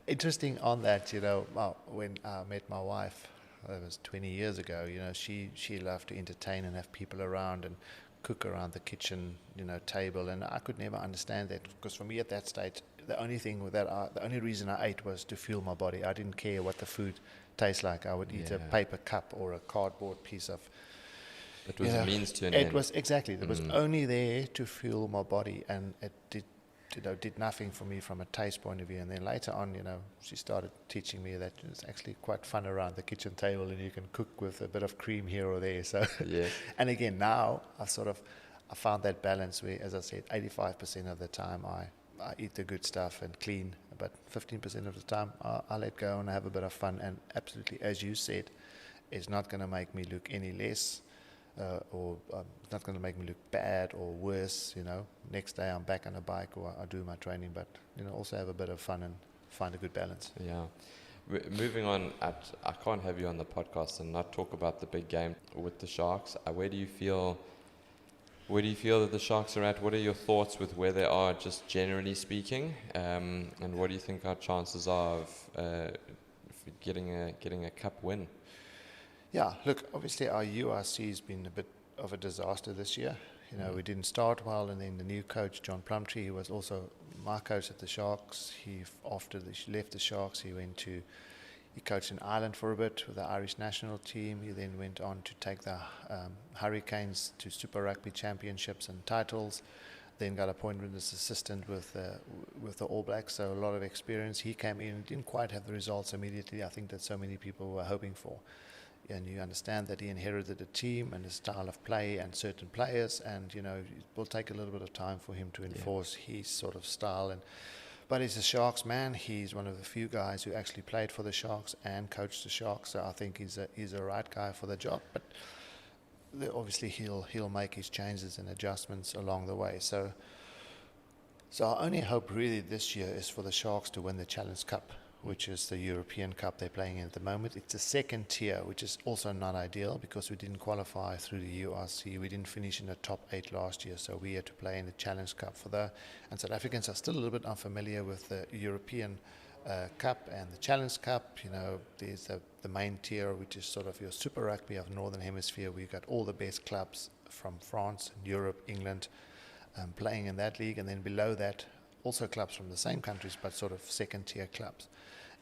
Interesting on that, when I met my wife, that was 20 years ago, she loved to entertain and have people around and cook around the kitchen, table, and I could never understand that, because for me at that stage, the only reason I ate was to fuel my body. I didn't care what the food tastes like. I would eat a paper cup or a cardboard piece of. It was a means to an end. It was exactly. It was only there to fuel my body, and it did nothing for me from a taste point of view. And then later on, she started teaching me that it's actually quite fun around the kitchen table, and you can cook with a bit of cream here or there. So, Yeah. and again, now I found that balance where, as I said, 85% of the time I eat the good stuff and clean, but 15% of the time I let go and have a bit of fun. And absolutely, as you said, it's not going to make me look any less or it's not going to make me look bad or worse. Next day I'm back on a bike or I do my training, but also have a bit of fun and find a good balance. Yeah. Moving on, I can't have you on the podcast and not talk about the big game with the Sharks. Where do you feel that the Sharks are at? What are your thoughts with where they are, just generally speaking? And what do you think our chances are of getting a cup win? Yeah, look, obviously our URC has been a bit of a disaster this year. We didn't start well, and then the new coach, John Plumtree, who was also my coach at the Sharks, after he left the Sharks, he coached in Ireland for a bit with the Irish national team. He then went on to take the Hurricanes to Super Rugby championships and titles. Then got appointed as assistant with the All Blacks, so a lot of experience. He came in and didn't quite have the results immediately, I think, that so many people were hoping for. And you understand that he inherited a team and a style of play and certain players, and it will take a little bit of time for him to enforce his sort of style. But he's a Sharks man. He's one of the few guys who actually played for the Sharks and coached the Sharks, so I think he's a right guy for the job. But obviously he'll make his changes and adjustments along the way. So our only hope really this year is for the Sharks to win the Challenge Cup, which is the European Cup they're playing in at the moment. It's a second tier, which is also not ideal because we didn't qualify through the URC. We didn't finish in the top 8 last year, so we had to play in the Challenge Cup and South Africans are still a little bit unfamiliar with the European Cup and the Challenge Cup. There's the main tier, which is sort of your Super Rugby of Northern Hemisphere. We've got all the best clubs from France, Europe, England, playing in that league, and then below that, also clubs from the same countries, but sort of second-tier clubs.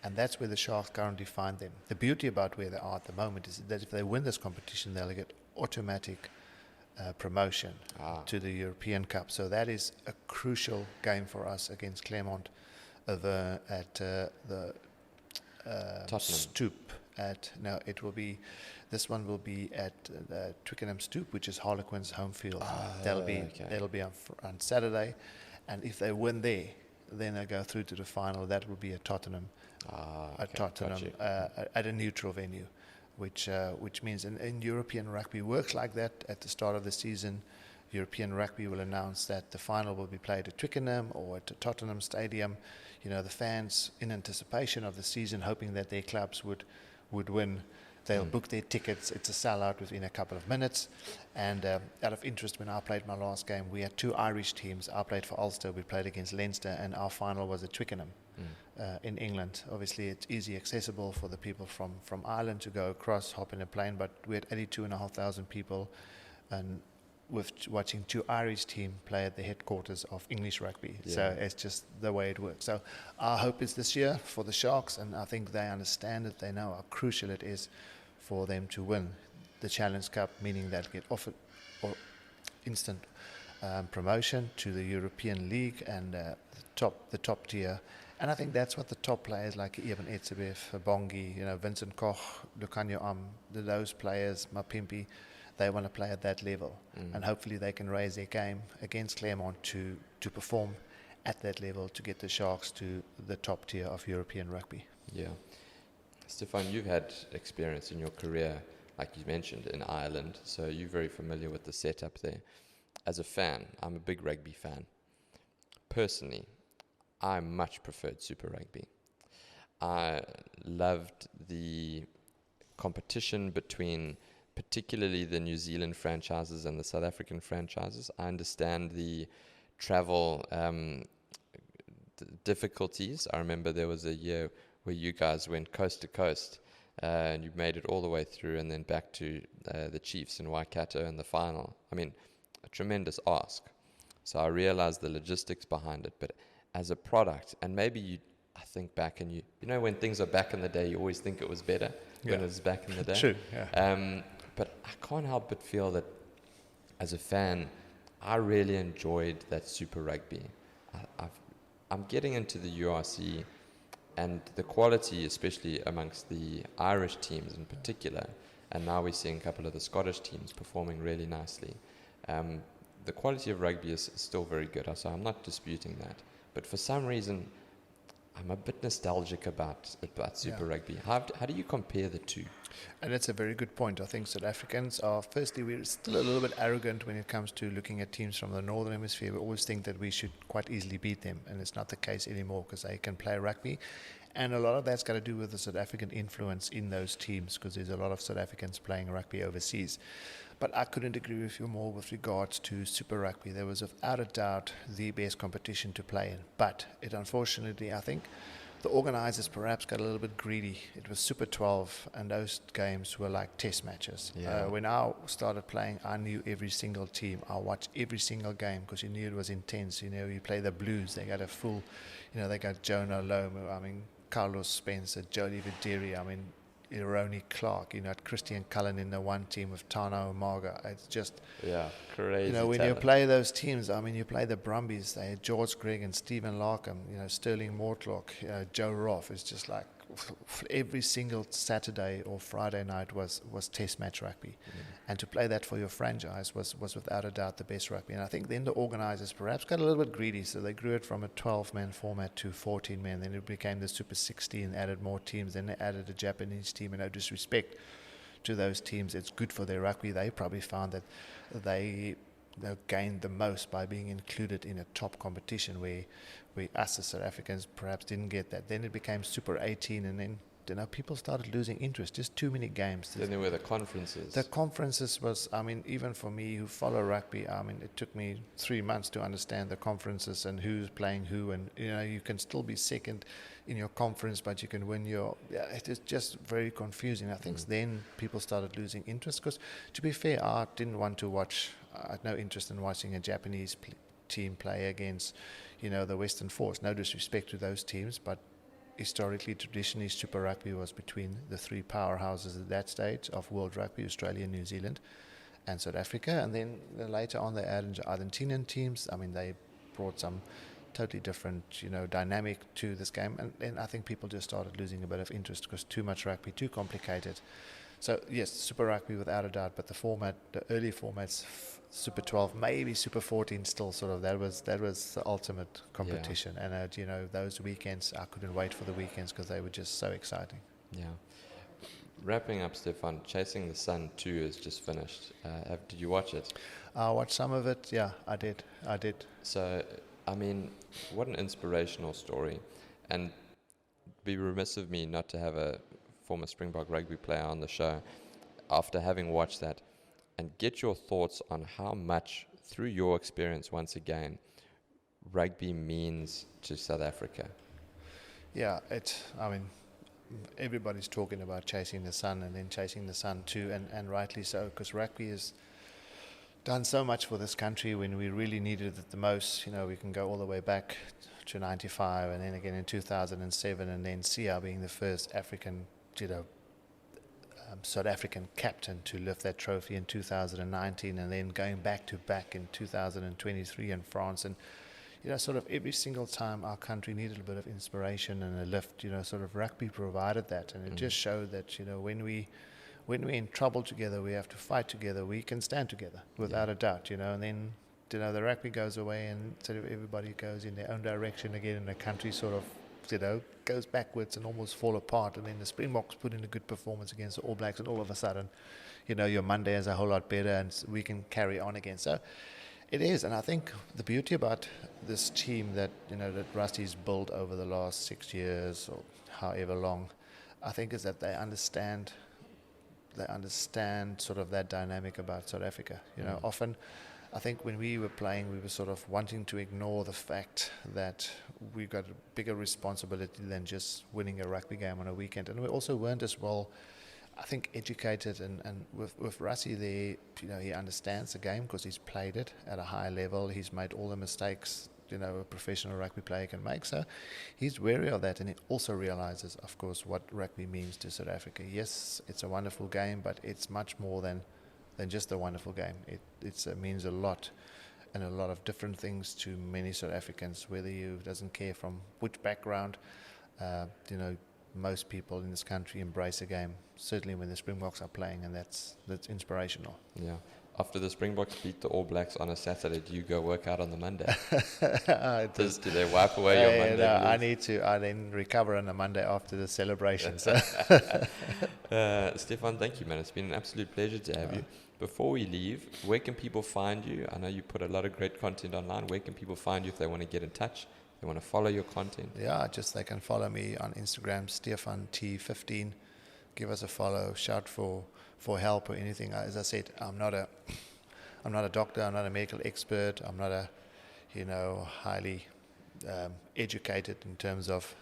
And that's where the Sharks currently find them. The beauty about where they are at the moment is that if they win this competition, they'll get automatic promotion to the European Cup. So that is a crucial game for us against Clermont over at the Stoop. This one will be at Twickenham Stoop, which is Harlequin's home field. That'll be on Saturday. And if they win there, then they go through to the final. That will be at Tottenham, at a neutral venue, which means in European rugby works like that. At the start of the season, European rugby will announce that the final will be played at Twickenham or at the Tottenham Stadium. The fans, in anticipation of the season, hoping that their clubs would win, they'll book their tickets. It's a sellout within a couple of minutes. And out of interest, when I played my last game, we had 2 Irish teams. I played for Ulster, we played against Leinster, and our final was at Twickenham in England. Obviously, it's easy accessible for the people from Ireland to go across, hop in a plane, but we had 82,500 people and with watching 2 Irish teams play at the headquarters of English rugby. Yeah. So it's just the way it works. So our hope is this year for the Sharks, and I think they understand it. They know how crucial it is for them to win the Challenge Cup, meaning they'll get offered or instant promotion to the European League and the top tier. And I think that's what the top players like Eben Etzebeth, Bongi, Vincent Koch, Lucanio those players, Mapimpi, they want to play at that level. And hopefully they can raise their game against Clermont to perform at that level to get the Sharks to the top tier of European rugby. Yeah. Stefan, you've had experience in your career, like you mentioned, in Ireland, so you're very familiar with the setup there. As a fan, I'm a big rugby fan. Personally, I much preferred Super Rugby. I loved the competition between particularly the New Zealand franchises and the South African franchises. I understand the travel difficulties. I remember there was a year where you guys went coast to coast and you made it all the way through and then back to the Chiefs in Waikato in the final. I mean, a tremendous ask. So I realized the logistics behind it, but as a product, and maybe I think back and when things are back in the day, you always think it was better when it was back in the day. True, yeah. But I can't help but feel that as a fan, I really enjoyed that Super Rugby. I'm getting into the URC, and the quality, especially amongst the Irish teams in particular, and now we're seeing a couple of the Scottish teams performing really nicely. The quality of rugby is still very good, so I'm not disputing that. But for some reason, I'm a bit nostalgic about Super Rugby. How do you compare the two? And that's a very good point. I think South Africans are, firstly, we're still a little bit arrogant when it comes to looking at teams from the Northern Hemisphere. We always think that we should quite easily beat them, and it's not the case anymore because they can play rugby. And a lot of that's got to do with the South African influence in those teams because there's a lot of South Africans playing rugby overseas. But I couldn't agree with you more with regards to Super Rugby. There was without a doubt the best competition to play in. But it unfortunately, I think, the organisers perhaps got a little bit greedy. It was Super 12 and those games were like test matches. Yeah. When I started playing, I knew every single team. I watched every single game because you knew it was intense. You know, you play the Blues, they got a full, they got Jonah Lomu, Carlos Spencer, Jody Videri, Ironi Clark, Christian Cullen in the one team with Tana Umaga. It's just, crazy. When talent. you play those teams, you play the Brumbies, they had George Gregg and Stephen Larkham, Sterling Mortlock, Joe Roth. It's just like every single Saturday or Friday night was test match rugby. And to play that for your franchise was without a doubt the best rugby. And I think then the organisers perhaps got a little bit greedy, so they grew it from a 12-man format to 14-man. Then it became the Super 16, added more teams. Then they added a Japanese team, and no disrespect to those teams, it's good for their rugby. They probably found that they gained the most by being included in a top competition where us as South Africans perhaps didn't get that. Then it became Super 18, and then people started losing interest. Just too many games. Then there were the conferences. The conferences was, even for me who follow rugby, it took me 3 months to understand the conferences and who's playing who, and you can still be second in your conference, but you can win it is just very confusing. I think then people started losing interest because, to be fair, I didn't want to watch. I had no interest in watching a Japanese team play against, the Western Force. No disrespect to those teams, but historically, traditionally, Super Rugby was between the three powerhouses at that stage of World Rugby: Australia, New Zealand, and South Africa. And then later on, they added Argentinian teams. They brought some totally different, dynamic to this game. And I think people just started losing a bit of interest because too much rugby, too complicated. So yes, Super Rugby without a doubt, but the early formats, Super 12, maybe Super 14, still sort of that was the ultimate competition. Yeah. And those weekends, I couldn't wait for the weekends because they were just so exciting. Yeah. Wrapping up, Stefan, Chasing the Sun 2 is just finished. Did you watch it? I watched some of it. Yeah, I did. So, what an inspirational story, and it'd be remiss of me not to have a former Springbok rugby player on the show after having watched that and get your thoughts on how much, through your experience once again, rugby means to South Africa. Yeah, everybody's talking about Chasing the Sun and then Chasing the Sun 2, and rightly so, because rugby has done so much for this country when we really needed it the most. We can go all the way back to 95 and then again in 2007, and then Sia being the first African South African captain to lift that trophy in 2019, and then going back to back in 2023 in France. And sort of every single time our country needed a bit of inspiration and a lift, sort of rugby provided that. And it just showed that when we're in trouble together, we have to fight together, we can stand together without a doubt. And then the rugby goes away and sort of everybody goes in their own direction again, and the country sort of goes backwards and almost fall apart. And then the Springboks put in a good performance against the All Blacks, and all of a sudden, your Monday is a whole lot better, and we can carry on again. So it is, and I think the beauty about this team that that Rusty's built over the last 6 years or however long, I think, is that they understand sort of that dynamic about South Africa. Often, I think when we were playing, we were sort of wanting to ignore the fact that we got a bigger responsibility than just winning a rugby game on a weekend. And we also weren't as well, I think, educated. And with Rassie there, he understands the game because he's played it at a high level. He's made all the mistakes, a professional rugby player can make. So he's wary of that. And he also realizes, of course, what rugby means to South Africa. Yes, it's a wonderful game, but it's much more than just a wonderful game. It means a lot and a lot of different things to many South Africans, whether you doesn't care from which background. Most people in this country embrace the game, certainly when the Springboks are playing, and that's inspirational. Yeah. After the Springboks beat the All Blacks on a Saturday, do you go work out on the Monday? Do they wipe away your Monday blues? I need to. I then recover on the Monday after the celebration. Stefan, thank you, man. It's been an absolute pleasure to have you. Before we leave, where can people find you? I know you put a lot of great content online. Where can people find you if they want to get in touch? They want to follow your content? Yeah, they can follow me on Instagram, Stefan T15. Give us a follow. Shout for help or anything. As I said, I'm not a doctor. I'm not a medical expert. I'm not a highly educated in terms of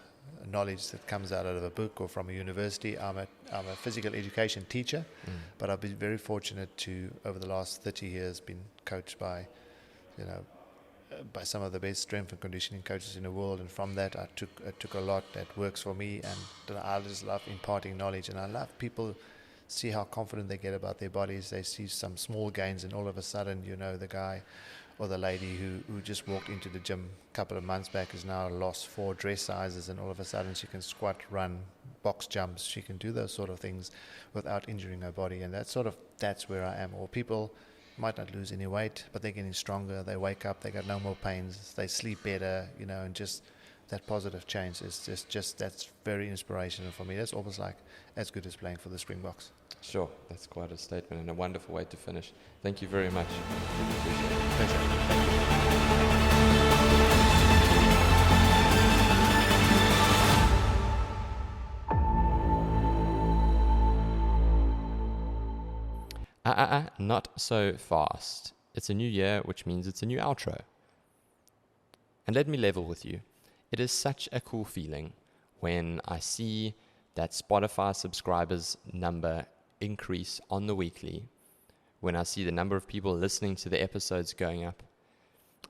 knowledge that comes out of a book or from a university. I'm a physical education teacher, but I've been very fortunate to, over the last 30 years, been coached by some of the best strength and conditioning coaches in the world, and from that I took a lot that works for me, and I just love imparting knowledge, and I love people see how confident they get about their bodies. They see some small gains, and all of a sudden, the guy or the lady who just walked into the gym a couple of months back has now lost 4 dress sizes, and all of a sudden she can squat, run, box jumps. She can do those sort of things without injuring her body, and that's where I am. Or people might not lose any weight, but they're getting stronger. They wake up, they got no more pains, they sleep better, and just that positive change is just that's very inspirational for me. That's almost like as good as playing for the Springboks. Sure, that's quite a statement and a wonderful way to finish. Thank you very much. Really appreciate it. Pleasure. Not so fast. It's a new year, which means it's a new outro. And let me level with you. It is such a cool feeling when I see that Spotify subscribers number increase on the weekly, when I see the number of people listening to the episodes going up.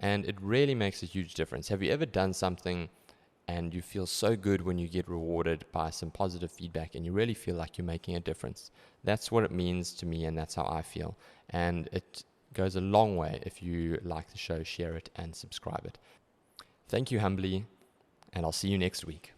And it really makes a huge difference. Have you ever done something and you feel so good when you get rewarded by some positive feedback and you really feel like you're making a difference? That's what it means to me, and that's how I feel. And it goes a long way if you like the show, share it and subscribe it. Thank you humbly, and I'll see you next week.